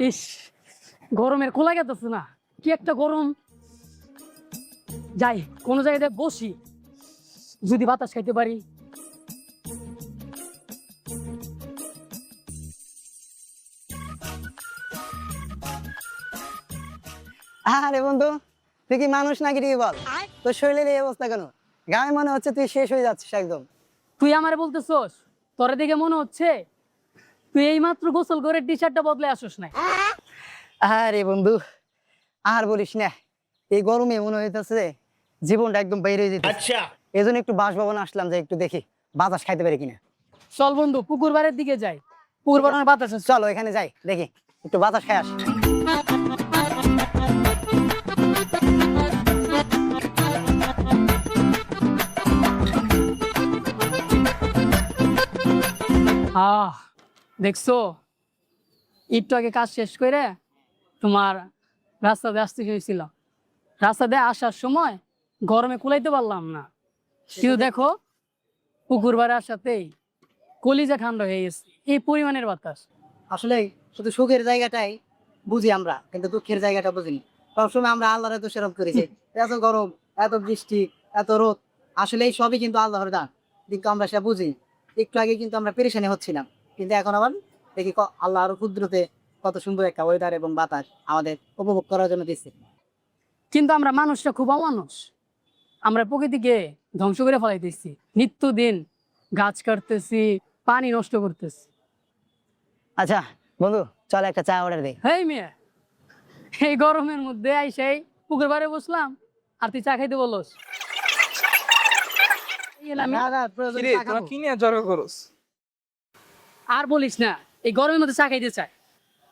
ইস, গরমের কোলা গেতেছে না, কি একটা গরম। যাই কোনো জায়গায় বসি, যদি বাতাস খাইতে পারি। আরে বন্ধু, তুই কি মানুষ নাকি রে বল? তোর শরীরের এই অবস্থা কেন? গায়ে মনে হচ্ছে তুই শেষ হয়ে যাচ্ছিস একদম। তুই আমারে বলতেছস? তোরে দেখে মনে হচ্ছে তুই এই মাত্র গোসল করে টি শার্টটা বদলে আসিস না। আরে বন্ধু, আর বলিস না, এই গরমে মনে হইতেছে জীবনটা একদম বাইরে হয়ে যেতে। আচ্ছা, এই জন্য একটু বাসভবনে আসলাম যে একটু দেখি বাতাস খাইতে পারি কিনা। চল বন্ধু, পুকুর বাড়ির দিকে যাই, পুকুর বাড়ির বাতাস আছে। চলো এখানে যাই, দেখি একটু বাতাস খাই আসি। দেখছো, একটু আগে কাজ শেষ করে তোমার রাস্তা দিয়ে আসতে হয়েছিল। রাস্তা দিয়ে আসার সময় গরমে কুলাইতে পারলাম না, কিন্তু দেখো পুকুর বাড়ি আসাতেই কলিজা ঠান্ডা হয়ে গেছে, এই পরিমাণের বাতাস। আসলে শুধু সুখের জায়গাটাই বুঝি আমরা, কিন্তু দুঃখের জায়গাটা বুঝিনি। সবসময় আমরা আল্লাহরে দোষারোপ করেছি, এত গরম, এত বৃষ্টি, এত রোদ, আসলে এই সবই কিন্তু আল্লাহর দান, কিন্তু আমরা সেটা বুঝি। একটু আগে কিন্তু আমরা পেরেশানি হচ্ছিলাম, কিন্তু এখন আবার দেখি আল্লাহ আরো ক্ষুদ্রতে কত সুন্দর একটা ওয়েদার এবং বাতাস আমাদের উপভোগ করার জন্য দিচ্ছে। কিন্তু আমরা মানুষটা খুব অমানুষ, আমরা প্রকৃতিকে ধ্বংস করে ফেলাইতেছি, নিত্যদিন গাছ কাটতেছি, পানি নষ্ট করতেছি। আচ্ছা বন্ধু, চল একটা চা অর্ডার দে। হেই মেয়ে, এই গরমের মধ্যে আইসাই পুকুর বাড়ি বসলাম আর তুই চা খাইতে বলস? কিরে তোরা কি নিয়ে জড়ো করস? আর বলিস না, এই গরমের মধ্যে চা খাইতে চাই।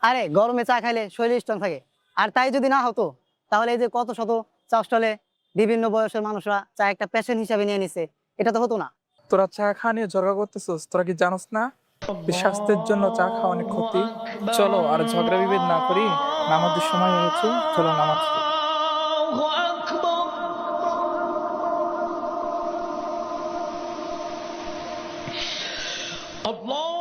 আরে গরমে চা খাইলে শরীর স্ট্রং থাকে, আর তাই যদি না হতো তাহলে এই যে কত শত চা স্টলে বিভিন্ন বয়সের মানুষরা চা একটা প্যাশন হিসাবে নিয়ে নিছে, এটা তো হতো না। তোরা চা খাওয়া নিয়ে জড়ো করতেছস, তোরা কি জানোস না স্বাস্থ্যের জন্য চা খাওয়া অনেক ক্ষতি? চলো আর ঝগড়া বিভেদ না করি, নামাজের সময় হয়েছে, চলো নামাজ পড়ি। Allah